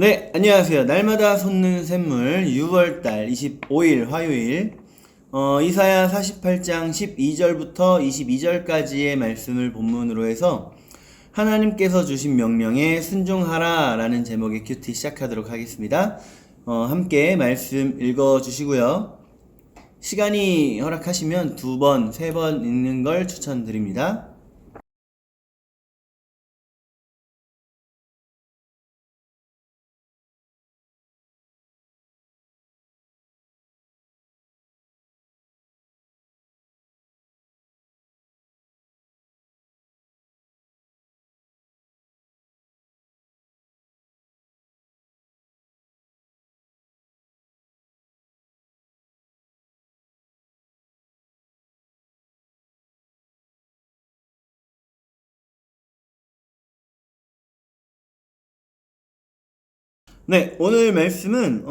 네, 안녕하세요. 날마다 솟는 샘물 6월달 25일 화요일 이사야 48장 12절부터 22절까지의 말씀을 본문으로 해서 하나님께서 주신 명령에 순종하라 라는 제목의 큐티 시작하도록 하겠습니다. 함께 말씀 읽어주시고요. 시간이 허락하시면 2번, 3번 읽는 걸 추천드립니다. 네, 오늘 말씀은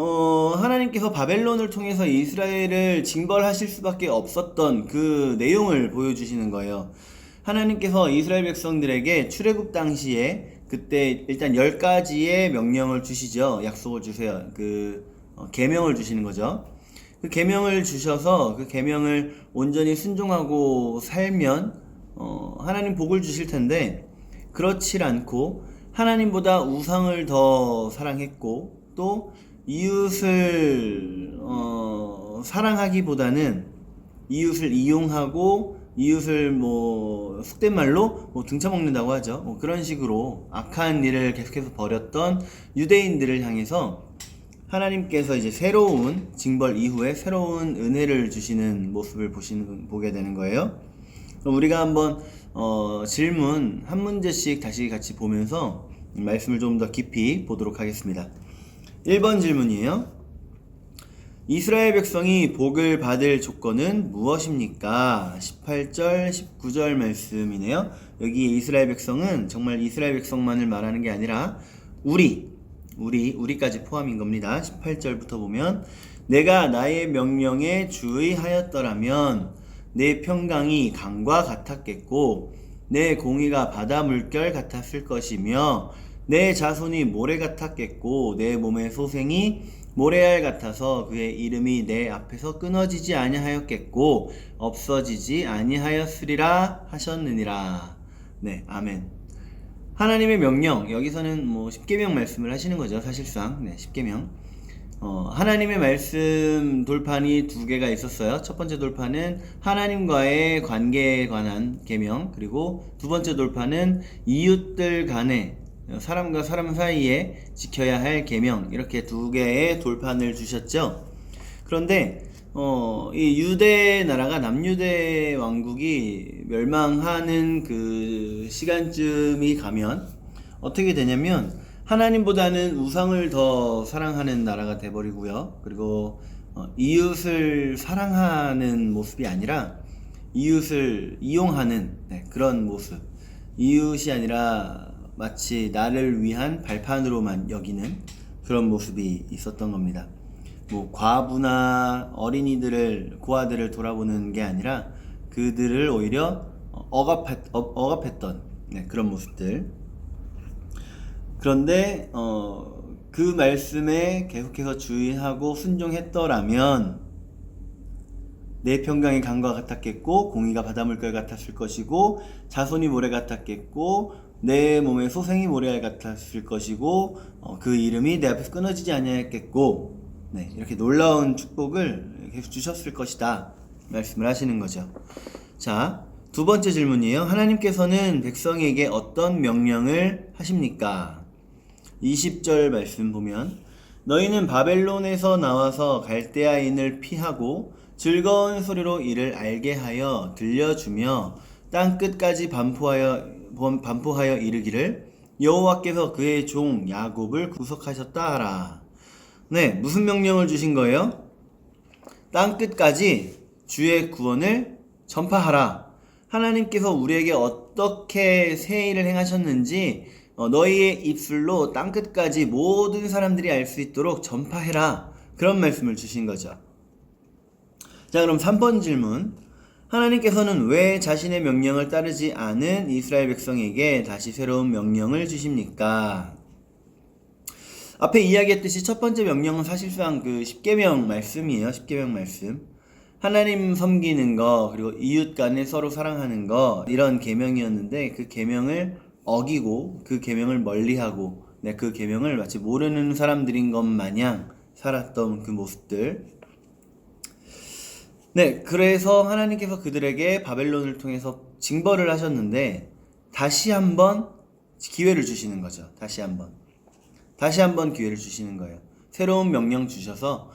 하나님께서 바벨론을 통해서 이스라엘을 징벌하실 수밖에 없었던 그 내용을 보여주시는 거예요. 하나님께서 이스라엘 백성들에게 출애굽 당시에 그때 일단 10가지의 명령을 주시죠. 약속을 주세요. 계명을 주시는 거죠. 그 계명을 주셔서 그 계명을 온전히 순종하고 살면 하나님 복을 주실 텐데, 그렇질 않고 하나님보다 우상을 더 사랑했고, 또 이웃을 사랑하기보다는 이웃을 이용하고, 이웃을 속된 말로 등쳐먹는다고 하죠. 그런 식으로 악한 일을 계속해서 벌였던 유대인들을 향해서 하나님께서 이제 새로운 징벌 이후에 새로운 은혜를 주시는 모습을 보게 되는 거예요. 그럼 우리가 한번 질문 한 문제씩 다시 같이 보면서 말씀을 좀 더 깊이 보도록 하겠습니다. 1번 질문이에요. 이스라엘 백성이 복을 받을 조건은 무엇입니까? 18절, 19절 말씀이네요. 여기 이스라엘 백성은 정말 이스라엘 백성만을 말하는 게 아니라 우리까지 포함인 겁니다. 18절부터 보면, 내가 나의 명령에 주의하였더라면 내 평강이 강과 같았겠고 내 공의가 바다 물결 같았을 것이며 내 자손이 모래 같았겠고 내 몸의 소생이 모래알 같아서 그의 이름이 내 앞에서 끊어지지 아니하였겠고 없어지지 아니하였으리라 하셨느니라. 네, 아멘. 하나님의 명령, 여기서는 십계명 말씀을 하시는 거죠, 사실상. 네, 십계명. 하나님의 말씀 돌판이 2개가 있었어요. 첫 번째 돌판은 하나님과의 관계에 관한 계명, 그리고 두 번째 돌판은 이웃들 간에, 사람과 사람 사이에 지켜야 할 계명, 이렇게 2개의 돌판을 주셨죠. 그런데 이 유대 나라가, 남유대 왕국이 멸망하는 그 시간쯤이 가면 어떻게 되냐면, 하나님보다는 우상을 더 사랑하는 나라가 돼버리고요. 그리고 이웃을 사랑하는 모습이 아니라 이웃을 이용하는, 그런 모습. 이웃이 아니라 마치 나를 위한 발판으로만 여기는 그런 모습이 있었던 겁니다. 과부나 어린이들을, 고아들을 돌아보는 게 아니라 그들을 오히려 억압했던 그런 모습들. 그런데 그 말씀에 계속해서 주의하고 순종했더라면 내 평강이 강과 같았겠고 공의가 바닷물결 같았을 것이고 자손이 모래 같았겠고 내 몸의 소생이 모래알 같았을 것이고 그 이름이 내 앞에서 끊어지지 아니하였겠고, 이렇게 놀라운 축복을 계속 주셨을 것이다 말씀을 하시는 거죠. 자, 2번째 질문이에요. 하나님께서는 백성에게 어떤 명령을 하십니까? 20절 말씀 보면, 너희는 바벨론에서 나와서 갈대아인을 피하고 즐거운 소리로 이를 알게 하여 들려주며 땅 끝까지 반포하여 이르기를 여호와께서 그의 종 야곱을 구속하셨다 하라. 네, 무슨 명령을 주신 거예요? 땅 끝까지 주의 구원을 전파하라. 하나님께서 우리에게 어떻게 새 일을 행하셨는지 너희의 입술로 땅끝까지 모든 사람들이 알 수 있도록 전파해라. 그런 말씀을 주신 거죠. 자, 그럼 3번 질문. 하나님께서는 왜 자신의 명령을 따르지 않은 이스라엘 백성에게 다시 새로운 명령을 주십니까? 앞에 이야기했듯이 첫 번째 명령은 사실상 그 십계명 말씀이에요. 십계명 말씀. 하나님 섬기는 거, 그리고 이웃 간에 서로 사랑하는 거, 이런 계명이었는데 그 계명을 어기고 그 계명을 멀리하고 그 계명을 마치 모르는 사람들인 것 마냥 살았던 그 모습들. 네, 그래서 하나님께서 그들에게 바벨론을 통해서 징벌을 하셨는데 다시 한번 기회를 주시는 거죠. 다시 한번 기회를 주시는 거예요. 새로운 명령 주셔서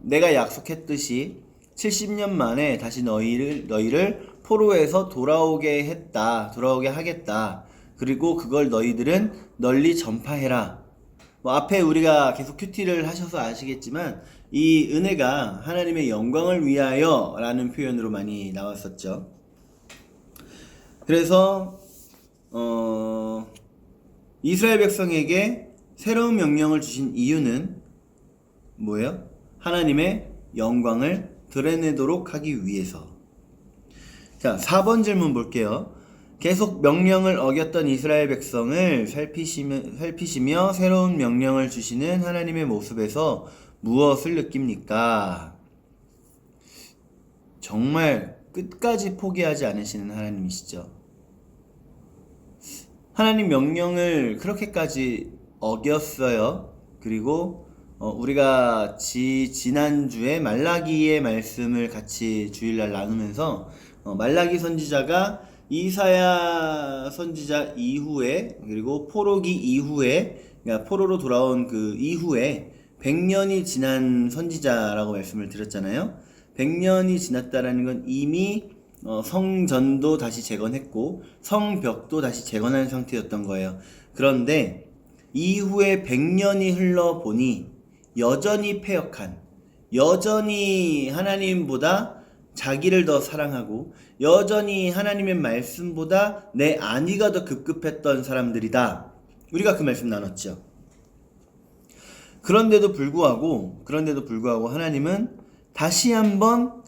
내가 약속했듯이 70년 만에 다시 너희를 포로에서 돌아오게 하겠다. 그리고 그걸 너희들은 널리 전파해라. 앞에 우리가 계속 큐티를 하셔서 아시겠지만 이 은혜가 하나님의 영광을 위하여 라는 표현으로 많이 나왔었죠. 그래서 이스라엘 백성에게 새로운 명령을 주신 이유는 뭐예요? 하나님의 영광을 드러내도록 하기 위해서. 자, 4번 질문 볼게요. 계속 명령을 어겼던 이스라엘 백성을 살피시며 새로운 명령을 주시는 하나님의 모습에서 무엇을 느낍니까? 정말 끝까지 포기하지 않으시는 하나님이시죠. 하나님 명령을 그렇게까지 어겼어요. 그리고 우리가 지난주에 말라기의 말씀을 같이 주일날 나누면서 말라기 선지자가 이사야 선지자 이후에, 그리고 포로기 이후에, 그러니까 포로로 돌아온 그 이후에 100년이 지난 선지자라고 말씀을 드렸잖아요. 100년이 지났다라는 건 이미 성전도 다시 재건했고 성벽도 다시 재건한 상태였던 거예요. 그런데 이후에 100년이 흘러보니 여전히 패역한, 여전히 하나님보다 자기를 더 사랑하고 여전히 하나님의 말씀보다 내 안위가 더 급급했던 사람들이다. 우리가 그 말씀 나눴죠. 그런데도 불구하고 하나님은 다시 한번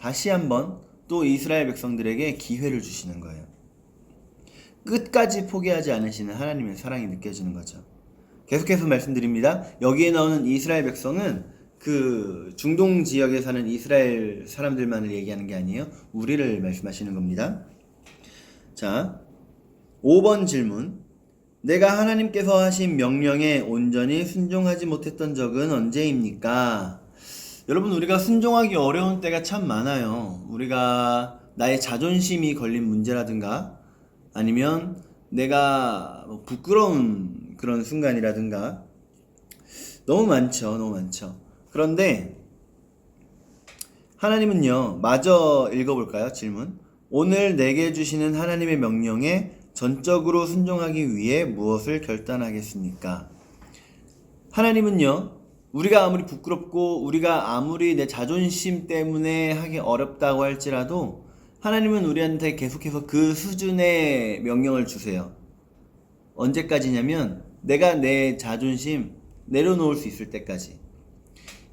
또 이스라엘 백성들에게 기회를 주시는 거예요. 끝까지 포기하지 않으시는 하나님의 사랑이 느껴지는 거죠. 계속해서 말씀드립니다. 여기에 나오는 이스라엘 백성은 그 중동 지역에 사는 이스라엘 사람들만을 얘기하는 게 아니에요. 우리를 말씀하시는 겁니다. 자, 5번 질문. 내가 하나님께서 하신 명령에 온전히 순종하지 못했던 적은 언제입니까? 여러분, 우리가 순종하기 어려운 때가 참 많아요. 우리가 나의 자존심이 걸린 문제라든가 아니면 내가 부끄러운 그런 순간이라든가 너무 많죠. 그런데 하나님은요, 마저 읽어볼까요? 질문. 오늘 내게 주시는 하나님의 명령에 전적으로 순종하기 위해 무엇을 결단하겠습니까? 하나님은요, 우리가 아무리 부끄럽고 우리가 아무리 내 자존심 때문에 하기 어렵다고 할지라도 하나님은 우리한테 계속해서 그 수준의 명령을 주세요. 언제까지냐면 내가 내 자존심 내려놓을 수 있을 때까지.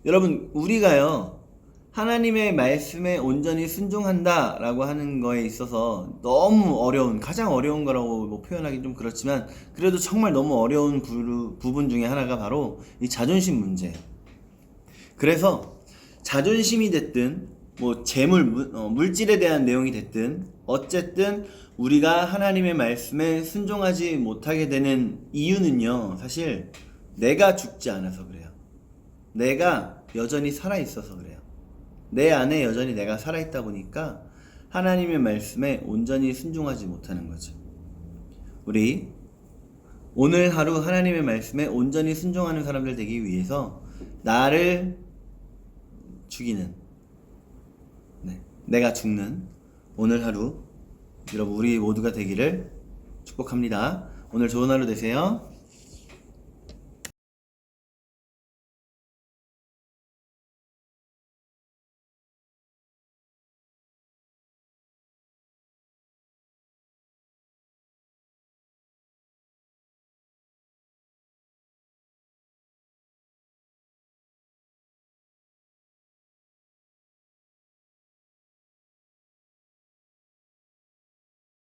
여러분, 우리가요, 하나님의 말씀에 온전히 순종한다 라고 하는 거에 있어서 너무 어려운, 가장 어려운 거라고 표현하기 좀 그렇지만 그래도 정말 너무 어려운 부분 중에 하나가 바로 이 자존심 문제예요. 그래서 자존심이 됐든 재물, 물질에 대한 내용이 됐든 어쨌든 우리가 하나님의 말씀에 순종하지 못하게 되는 이유는요, 사실 내가 죽지 않아서 그래요. 내가 여전히 살아있어서 그래요. 내 안에 여전히 내가 살아있다 보니까 하나님의 말씀에 온전히 순종하지 못하는 거죠. 우리 오늘 하루 하나님의 말씀에 온전히 순종하는 사람들 되기 위해서 나를 죽이는, 내가 죽는 오늘 하루 여러분 우리 모두가 되기를 축복합니다. 오늘 좋은 하루 되세요.